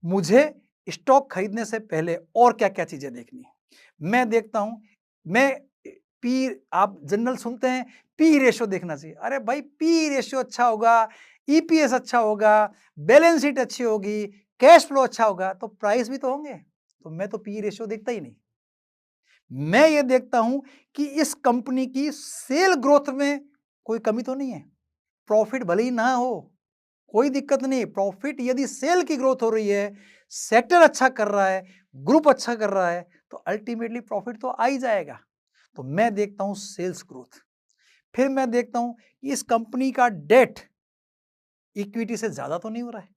मुझे स्टॉक खरीदने से पहले और क्या-क्या चीज़ें देखनी है। मैं देखता हूँ, मैं पी आप जनरल सुनते हैं, पी रेशियो देखना चाहिए। अरे भाई पी रेशियो अच्छा होगा, ईपीएस अच्छा होगा, बैलेंस शीट अच्छी होगी, कैश फ्लो अच्छा होगा, तो प्राइस भी तो होंगे। तो मैं तो पी रेशियो देखता ही नहीं। मैं ये देखता हूं कि इस कंपनी की सेल ग्रोथ में कोई कमी तो नहीं है। प्रॉफिट भले ही ना हो, कोई दिक्कत नहीं। प्रॉफिट यदि सेल की ग्रोथ हो रही है, सेक्टर अच्छा कर रहा है, ग्रुप अच्छा कर रहा है, तो अल्टीमेटली प्रॉफिट तो आ ही जाएगा। तो मैं देखता हूं सेल्स ग्रोथ। फिर मैं देखता हूं कि इस कंपनी का डेट इक्विटी से ज्यादा तो नहीं हो रहा है।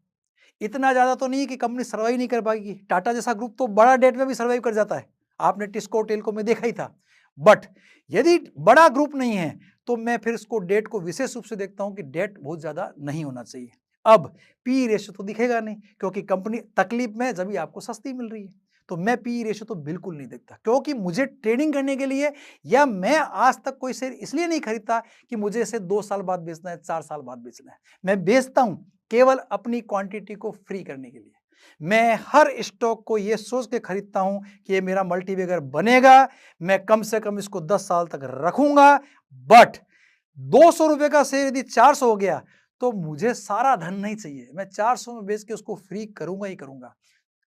इतना ज्यादा तो नहीं है कि कंपनी सर्वाइव नहीं कर पाएगी। टाटा जैसा ग्रुप तो बड़ा डेट में भी सर्वाइव कर जाता है। आपने टिस्को टेलको में देखा ही था। बट यदि बड़ा ग्रुप नहीं है तो मैं फिर इसको डेट को विशेष रूप से देखता हूं कि डेट बहुत ज्यादा नहीं होना चाहिए। अब पी रेशियो तो दिखेगा नहीं, क्योंकि कंपनी तकलीफ में है, जब भी आपको सस्ती मिल रही है। तो मैं पी रेशियो तो बिल्कुल नहीं देखता, क्योंकि मुझे ट्रेडिंग करने के लिए, या मैं आज तक कोई शेयर इसलिए नहीं खरीदता कि मुझे इसे 2 साल बाद बेचना है, 4 साल बाद बेचना है। मैं बेचता हूं केवल अपनी क्वांटिटी को फ्री करने के लिए। मैं हर स्टॉक को यह सोच के खरीदता हूं कि ये मेरा मल्टीबैगर बनेगा, मैं कम से कम इसको 10 साल तक रखूंगा। बट 200 रुपए का शेयर यदि 400 हो गया तो मुझे सारा धन नहीं चाहिए। मैं 400 में बेच के उसको फ्री करूंगा ही करूंगा।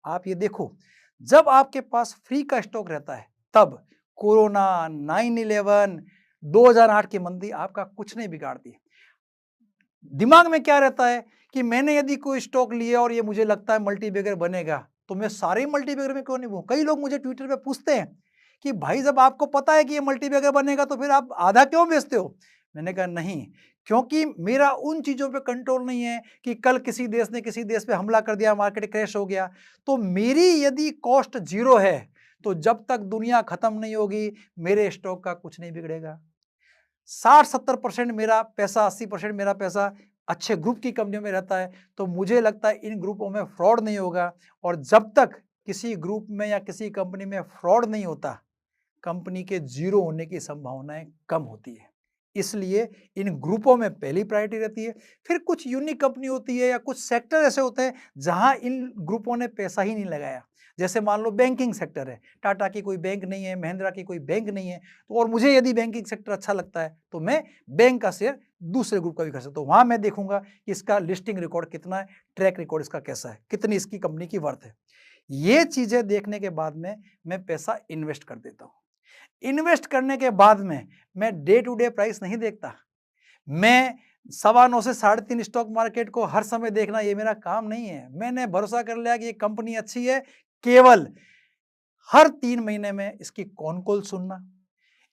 आप ये देखो, जब आपके पास फ्री का स्टॉक रहता है, तब कोरोना, 9/11, 2008 की मंदी आपका कुछ नहीं बिगाड़ती। दिमाग में क्या रहता है कि मैंने यदि कोई स्टॉक लिया और ये मुझे लगता है मल्टीबैगर बनेगा, तो मैं सारे मल्टीबैगर में क्यों नहीं बोलूं। कई लोग मुझे ट्विटर पे पूछते हैं कि भाई जब आपको पता है कि ये मल्टीबैगर बनेगा तो फिर आप आधा क्यों बेचते हो। मैंने कहा नहीं, क्योंकि मेरा उन चीजों पे कंट्रोल नहीं है कि कल किसी देश ने किसी देश पे हमला कर दिया, मार्केट क्रैश हो गया। तो मेरी यदि कॉस्ट जीरो है, तो जब तक दुनिया खत्म नहीं होगी मेरे स्टॉक का कुछ नहीं बिगड़ेगा। 60-70% मेरा पैसा, 80% मेरा पैसा अच्छे ग्रुप की कंपनियों में रहता है। तो मुझे लगता है इन ग्रुपों में फ्रॉड नहीं होगा। और जब तक किसी ग्रुप में या किसी कंपनी में फ्रॉड नहीं होता, कंपनी के जीरो होने की संभावनाएं कम होती है। इसलिए इन ग्रुपों में पहली प्रायोरिटी रहती है। फिर कुछ यूनिक कंपनी होती है या कुछ सेक्टर ऐसे होते हैं जहां इन ग्रुपों ने पैसा ही नहीं लगाया। जैसे मान लो बैंकिंग सेक्टर है, टाटा की कोई बैंक नहीं है, महिंद्रा की कोई बैंक नहीं है, तो और मुझे यदि बैंकिंग सेक्टर अच्छा लगता है तो मैं बैंक का शेयर दूसरे ग्रुप का भी कर सकता हूँ। वहां मैं देखूंगा कि इसका लिस्टिंग रिकॉर्ड कितना है, ट्रैक रिकॉर्ड इसका कैसा है, कितनी इसकी कंपनी की वर्थ है। ये चीजें देखने के बाद में मैं पैसा इन्वेस्ट कर देता हूँ। इन्वेस्ट करने के बाद में मैं डे टू डे प्राइस नहीं देखता। मैं 9:15 से 3:30 स्टॉक मार्केट को हर समय देखना ये मेरा काम नहीं है। मैंने भरोसा कर लिया कि ये कंपनी अच्छी है। केवल हर 3 महीने में इसकी कॉन कॉल सुनना,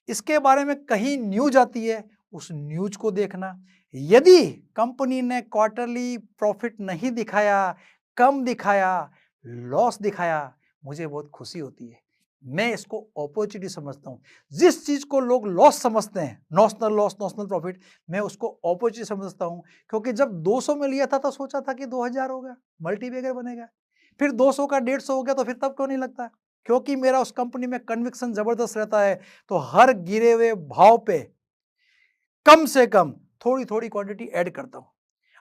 इसके बारे में कहीं न्यूज आती है उस न्यूज को देखना। यदि कंपनी ने क्वार्टरली प्रॉफिट नहीं दिखाया, कम दिखाया, लॉस दिखाया, मुझे बहुत खुशी होती है। मैं इसको अपॉर्चुनिटी समझता हूं। जिस चीज को लोग लॉस समझते हैं, नॉशनल लॉस, नॉशनल प्रॉफिट, मैं उसको अपॉर्चुनिटी समझता हूं। क्योंकि जब 200 में लिया था तो सोचा था कि 2000 होगा, मल्टीबैगर बनेगा। फिर 200 का 150 हो गया तो फिर तब क्यों नहीं लगता। क्योंकि मेरा उस कंपनी में कन्विक्शन जबरदस्त रहता है। तो हर गिरे हुए भाव पे कम से कम थोड़ी थोड़ी क्वांटिटी ऐड करता हूं।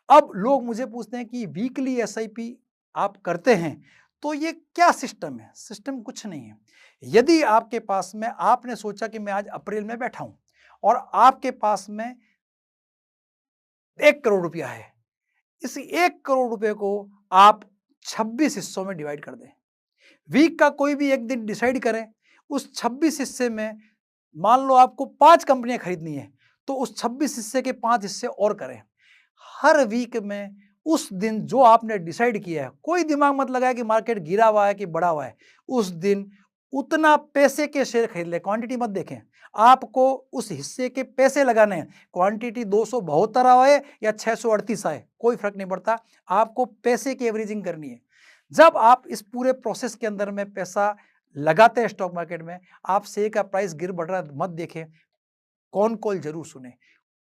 अब लोग मुझे पूछते हैं कि वीकली एसआईपी आप करते हैं तो ये क्या सिस्टम है। सिस्टम कुछ नहीं है। यदि आपके पास में, आपने सोचा कि मैं आज अप्रैल में बैठा हूं और आपके पास में 1 करोड़ रुपया है, इस 1 करोड़ रुपए को आप 26 हिस्सों में डिवाइड कर दें। वीक का कोई भी एक दिन डिसाइड करें, उस 26 हिस्से में मान लो आपको 5 कंपनियां खरीदनी है, तो उस 26 हिस्से के 5 हिस्से और करें। हर वीक में उस दिन जो आपने डिसाइड किया है, कोई दिमाग मत लगाए कि मार्केट गिरा हुआ है कि बढ़ा हुआ है, उस दिन उतना पैसे के शेयर खरीद ले, क्वांटिटी मत देखें। आपको उस हिस्से के पैसे लगाने हैं। क्वांटिटी 272 आए या 638 आए, कोई फर्क नहीं पड़ता। आपको पैसे की एवरेजिंग करनी है। जब आप इस पूरे प्रोसेस के अंदर में पैसा लगाते हैं स्टॉक मार्केट में, आप शेयर का प्राइस गिर बढ़ रहा मत देखें, कौन कॉल जरूर सुने।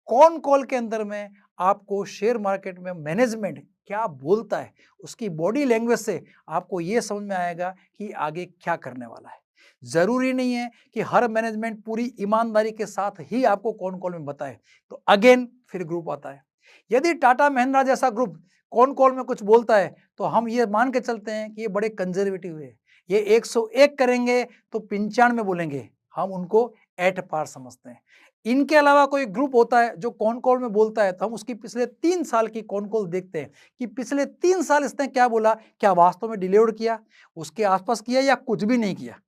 कौन कॉल के अंदर में आपको शेयर मार्केट में मैनेजमेंट क्या बोलता है, उसकी बॉडी लैंग्वेज से आपको यह समझ में आएगा कि आगे क्या करने वाला है। जरूरी नहीं है कि हर मैनेजमेंट पूरी ईमानदारी के साथ ही आपको कौन कॉल में बताए। तो अगेन फिर ग्रुप आता है। यदि टाटा महिंद्रा जैसा ग्रुप कौन कॉल में कुछ बोलता है तो हम ये मान के चलते हैं कि ये बड़े कंजर्वेटिव है, ये 101 करेंगे तो 95 बोलेंगे, हम उनको एट पार समझते हैं। इनके अलावा कोई ग्रुप होता है जो कौन कॉल में बोलता है तो हम उसकी पिछले 3 साल की कौन कॉल देखते हैं कि पिछले 3 साल इसने क्या बोला, क्या वास्तव में डिलीवर किया, उसके आसपास किया या कुछ भी नहीं किया।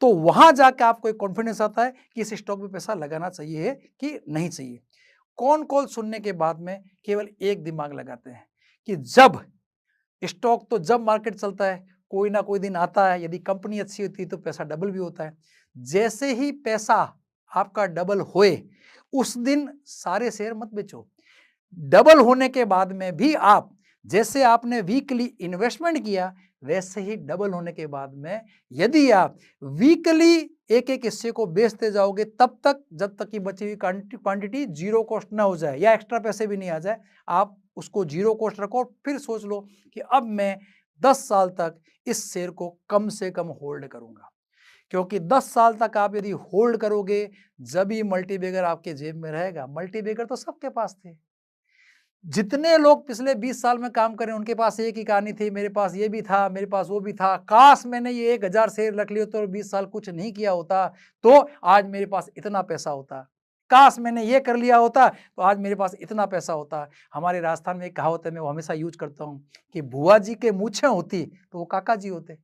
तो वहां जाकर आपको एक कॉन्फिडेंस आता है कि इस स्टॉक में पैसा लगाना चाहिए कि नहीं चाहिए। कौन कॉल सुनने के बाद में केवल एक दिमाग लगाते हैं कि जब स्टॉक तो जब मार्केट चलता है कोई ना कोई दिन आता है, यदि कंपनी अच्छी होती है तो पैसा डबल भी होता है। जैसे ही पैसा आपका डबल होए उस दिन सारे शेयर मत बेचो। डबल होने के बाद में भी आप जैसे आपने वीकली इन्वेस्टमेंट किया वैसे ही डबल होने के बाद में यदि आप वीकली एक एक हिस्से को बेचते जाओगे तब तक जब तक कि बची हुई क्वांटिटी जीरो कॉस्ट ना हो जाए या एक्स्ट्रा पैसे भी नहीं आ जाए, आप उसको जीरो कॉस्ट रखो और फिर सोच लो कि अब मैं 10 साल तक इस शेयर को कम से कम होल्ड करूंगा। क्योंकि 10 साल तक आप यदि होल्ड करोगे जब ही मल्टीबैगर आपके जेब में रहेगा। मल्टीबैगर तो सबके पास थे। जितने लोग पिछले 20 साल में काम कर रहे हैं उनके पास एक ही कहानी थी, मेरे पास ये भी था, मेरे पास वो भी था, काश मैंने ये 1000 शेयर रख लिए होते और 20 साल कुछ नहीं किया होता तो आज मेरे पास इतना पैसा होता, काश मैंने ये कर लिया होता तो आज मेरे पास इतना पैसा होता। हमारे राजस्थान में एक कहावत है, मैं वो हमेशा यूज करता हूँ कि बुआ जी के मूछें होती तो वो काका जी होते।